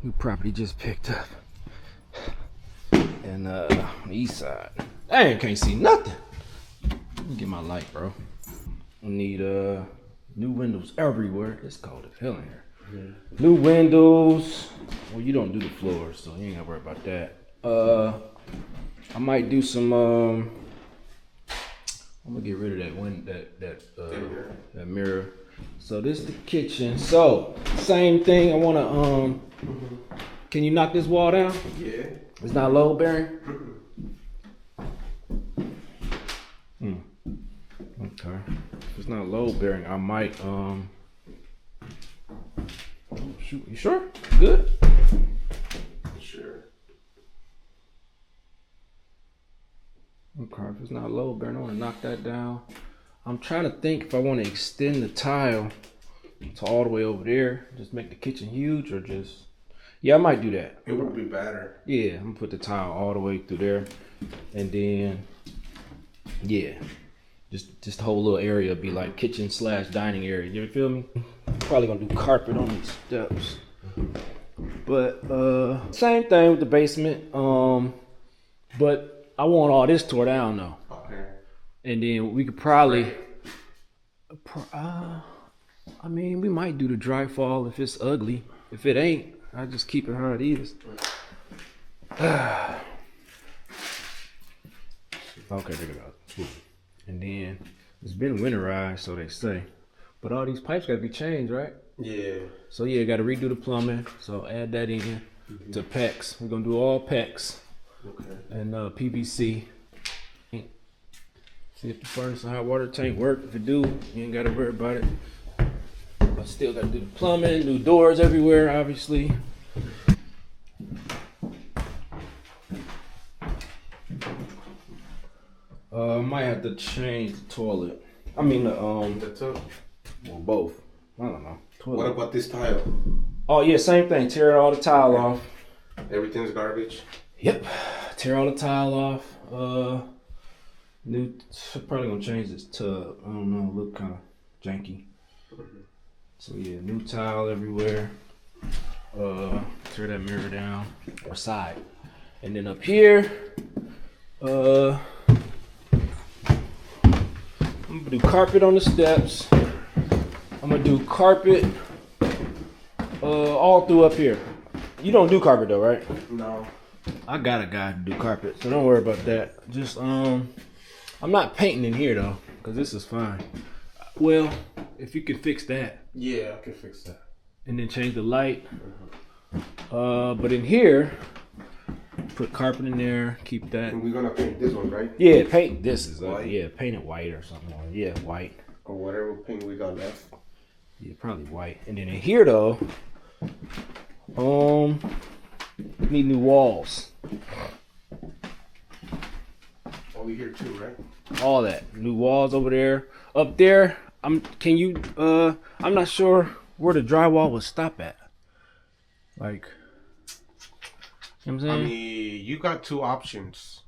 New property just picked up. And the east side. Dang, can't see nothing. Let me get my light, bro. I need new windows everywhere. It's cold as hell in here. Yeah. New windows. Well, you don't do the floors, so you ain't gotta worry about that. I might do some. I'm gonna get rid of that mirror. So this is the kitchen. So same thing. I wanna Can you knock this wall down? Yeah. It's not load bearing. Okay. If it's not load bearing, I might oh, shoot. You sure? Good. Sure. Okay. If it's not load bearing, I want to knock that down. I'm trying to think if I want to extend the tile to all the way over there, just make the kitchen huge, or just. Yeah, I might do that. It would be better. Yeah, I'm gonna put the tile all the way through there, and then yeah, just the whole little area be like kitchen / dining area. You feel me? Probably gonna do carpet on these steps, but same thing with the basement. But I want all this tore down though. Okay. And then we could probably, I mean, we might do the dry fall if it's ugly. If it ain't, I just keep it how it is. Okay, check it out. And then it's been winterized, so they say. But all these pipes gotta be changed, right? Yeah. So yeah, gotta redo the plumbing. So add that in to PEX. We're gonna do all PEX. Okay. And PVC. See if the furnace and hot water tank work. If it do, you ain't gotta worry about it. But still gotta do the plumbing, new doors everywhere, obviously. Might have to change the toilet. I mean the tub. Well, both. I don't know. Toilet. What about this tile? Oh yeah, same thing. Tear all the tile off. Everything's garbage. Yep. Tear all the tile off. Probably gonna change this tub. I don't know, look kind of janky. So yeah, new tile everywhere. Tear that mirror down or side, and then up here, I'm gonna do carpet on the steps. I'm gonna do carpet all through up here. You don't do carpet though, right? No. I got a guy to do carpet, so don't worry about that. Just I'm not painting in here though, cause this is fine. Well, if you could fix that. Yeah, I can fix that. And then change the light. But in here, put carpet in there. Keep that. And we're gonna paint this one, right? Yeah, paint. This is white. Yeah, paint it white or something. Yeah, white. Or whatever paint we got left. Yeah, probably white. And then in here though, need new walls. Over here too, right? All that. New walls over there. Up there, I'm not sure where the drywall would stop at. Like, you know what I'm saying? I mean, you got two options.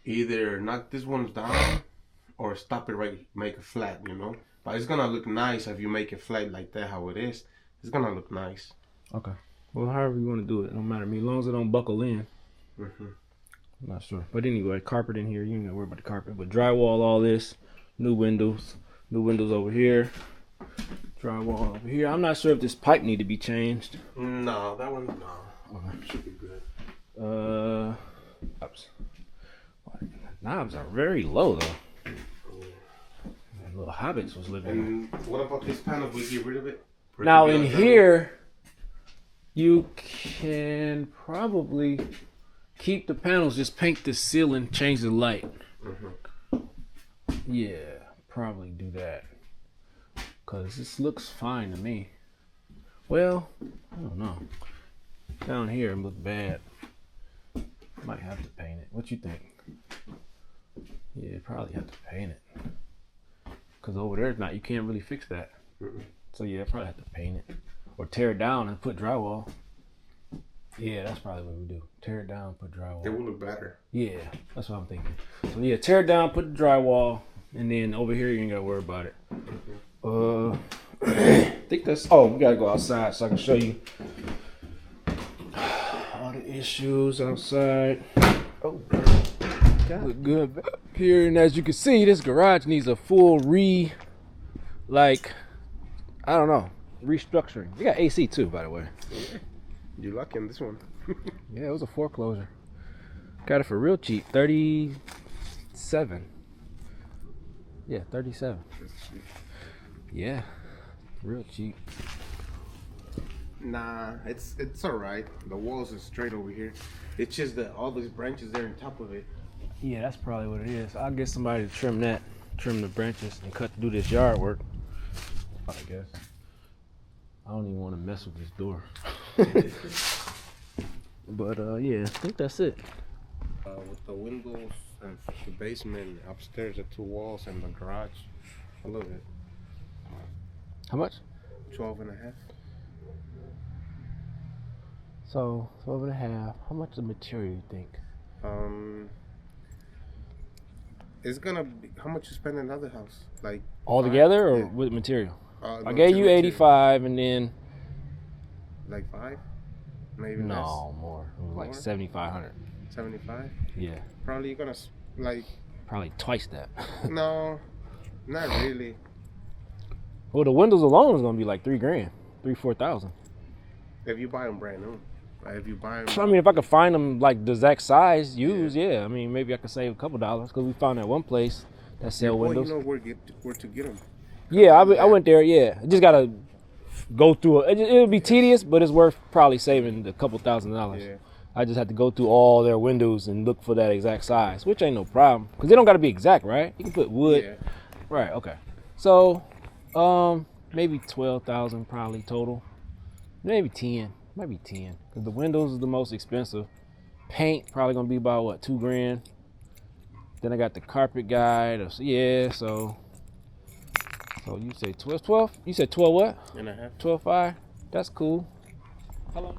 Either knock this one down or stop it right, make it flat, you know? But it's gonna look nice if you make it flat like that, how it is. It's gonna look nice. Okay. Well, however you want to do it, it don't matter to me. As long as it don't buckle in. Mm-hmm. I'm not sure. But anyway, carpet in here. You ain't got to worry about the carpet. But drywall, all this. New windows. New windows over here. Drywall over here. I'm not sure if this pipe need to be changed. No, that one, no. Okay. Should be good. Knobs. Knobs are very low, though. Little hobbits was living And what about this panel? We get rid of it? Now in here, you can probably keep the panels, just paint the ceiling, change the light. Mm-hmm. Yeah, probably do that. Cause this looks fine to me. Well, I don't know. Down here it looks bad. Might have to paint it. What you think? Yeah, probably have to paint it. Cause over there, not you can't really fix that. Mm-mm. So yeah, probably have to paint it or tear it down and put drywall. Yeah, that's probably what we do. Tear it down, put drywall. It will look better. Yeah, that's what I'm thinking. So yeah, tear it down, put the drywall, and then over here you ain't gotta worry about it. I think that's. Oh, we gotta go outside so I can show you his shoes outside. Oh, look good up here. And as you can see, this garage needs a full restructuring. We got AC too, by the way. You're lucky on this one. Yeah, it was a foreclosure. Got it for real cheap, 37. Yeah, 37. Yeah, real cheap. Nah, it's alright. The walls are straight over here. It's just that all these branches there on top of it. Yeah, that's probably what it is. I'll get somebody to trim the branches and do this yard work, I guess. I don't even want to mess with this door. But yeah, I think that's it. With the windows and the basement, upstairs, the 2 walls, and the garage, I love it. How much? 12 and a half. So 12 and a half. How much the material you think? It's gonna be how much you spend in another house, like all 5? together or Yeah. with material? No, I gave you material. 85, and then Like 5, maybe no more. It was like More? 7,500. 75. Yeah, Probably gonna like probably twice that. no, not really. Well, the windows alone is gonna be like $3,000, 4,000. If you buy them brand new, if you buy them, So I mean, if I could find them like the exact size used, yeah. I mean, maybe I could save a couple dollars because we found that one place that sell well, windows. you know where to get them. Yeah, I went there. Yeah, I just gotta go through it. It'll be tedious, but it's worth probably saving a couple $1,000s. Yeah. I just have to go through all their windows and look for that exact size, which ain't no problem because they don't gotta be exact, right? You can put wood. Yeah. Right. Okay. So, maybe 12,000 probably total. Maybe 10. Might be 10 because the windows is the most expensive. Paint probably gonna be about what, $2,000. Then I got the carpet guy. Yeah. So you say 12? You said 12 what? And a half. 12.5. That's cool. Hello.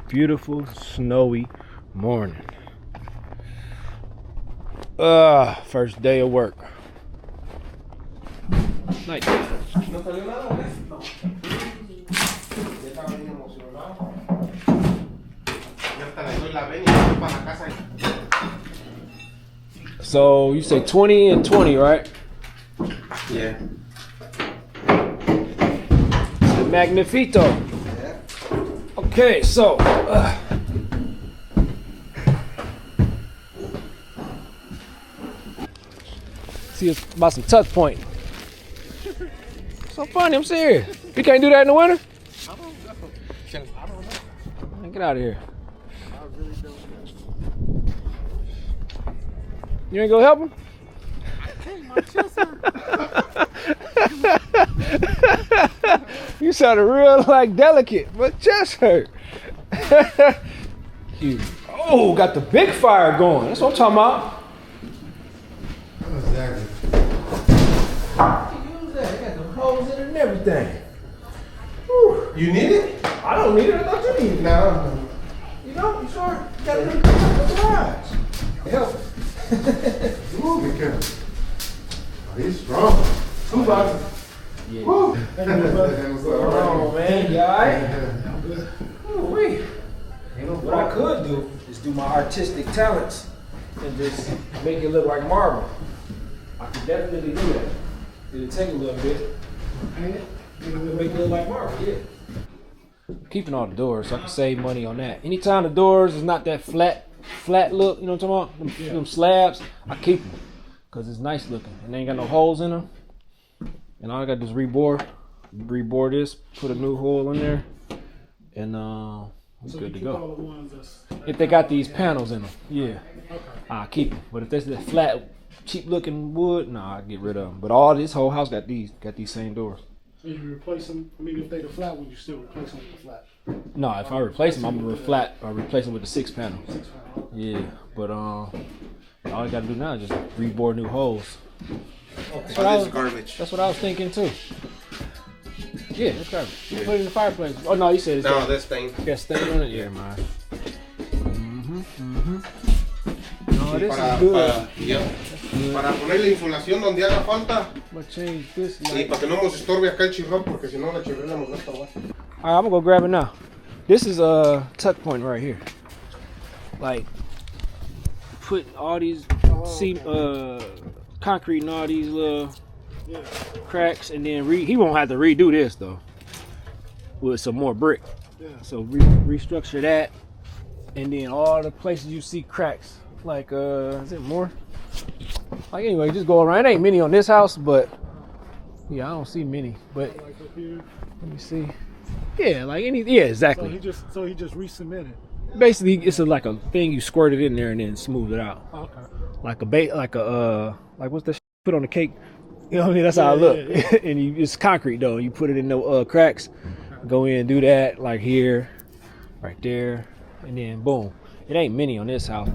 Beautiful snowy morning. First day of work. Night. So you say 20 and 20, right? Yeah. Magnifico. Yeah. Okay, so see, it's about some touch point. So funny, I'm serious. You can't do that in the winter? I don't know. Man, get out of here. I really don't know. You ain't gonna help him? My chest hurt. You sounded real like delicate, but chest hurt. Got the big fire going. That's what I'm talking about. Exactly. Use that. It got the holes in it and everything. Whew. You need it? I don't need it. I thought you needed it. No. You know, you sure? You got it in the garage. Help. Ooh, be careful. He's strong. 2 boxes. Yeah. Woo. Oh man, you alright? Ooh, wait. What I could do is do my artistic talents and just make it look like marble. I could definitely do that. It'll take a little bit. Make it look like marble, yeah. Keeping all the doors so I can save money on that. Anytime the doors is not that flat look, you know what I'm talking about? Them slabs, I keep them because it's nice looking and they ain't got no holes in them. And all I got to do is reboard this, put a new hole in there, and it's good to go. If they got these panels in them, yeah, I keep them. But if there's that flat, cheap looking wood, nah, I get rid of them. But all this whole house got these same doors. So you replace them. I mean, if they the flat, would you still replace them with the flat? No, if I replace them, I'm gonna replace them with the 6 panel. Yeah, but all I gotta do now is just reboard new holes. Garbage. That's what I was thinking too. Yeah, that's garbage. You put it in the fireplace. Oh no, you said it's No, that's thing. got stain on it. Yeah, man. No, this is good. Para ponerle insulación donde haga falta I'm gonna change this y light. para que no nos estorbe acá el chirrón, porque si no la chirrera nos va a estorbar. Alright, I'm gonna go grab it now. This is a tuck point right here. Like, put all these concrete and all these little cracks, and then he won't have to redo this though with some more brick. Yeah. So restructure that, and then all the places you see cracks, like is it more? Like anyway, just go around. It ain't many on this house, but yeah, I don't see many. But Like up here. let me see. Yeah, like yeah, exactly. So he just re-cemented. Basically, it's like a thing you squirt it in there and then smooth it out. Okay. Like what's that shit put on the cake? You know what I mean? That's how it look. Yeah. And it's concrete though. You put it in the cracks. Go in and do that, like here, right there, and then boom. It ain't many on this house.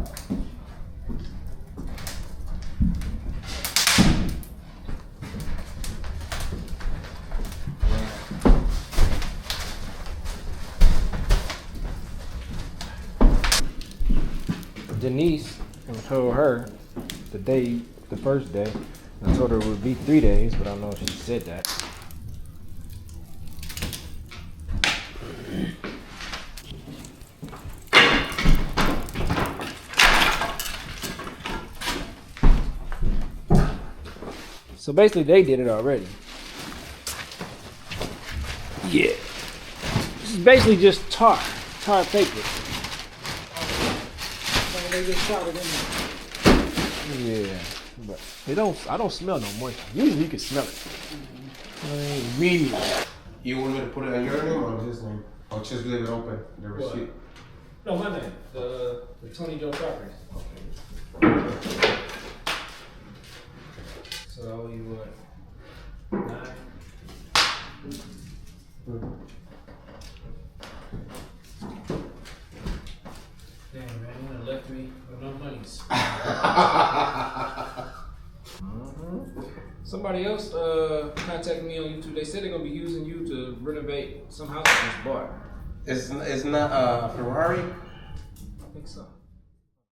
Denise, I told her the first day, I told her it would be 3 days, but I don't know if she said that. So basically they did it already. Yeah. This is basically just tar paper. They just shot it in there. Yeah, but I don't smell no moisture. Usually you can smell it. Immediately. You want me to put it on your name or his name? Or just leave it open, the receipt? No, my name. The Tony Joe Properties. So I owe you what? 9? Damn, man, you done left me with no monies. Somebody else contacted me on YouTube. They said they're gonna be using you to renovate some house in this bar. It's not Ferrari? I think so.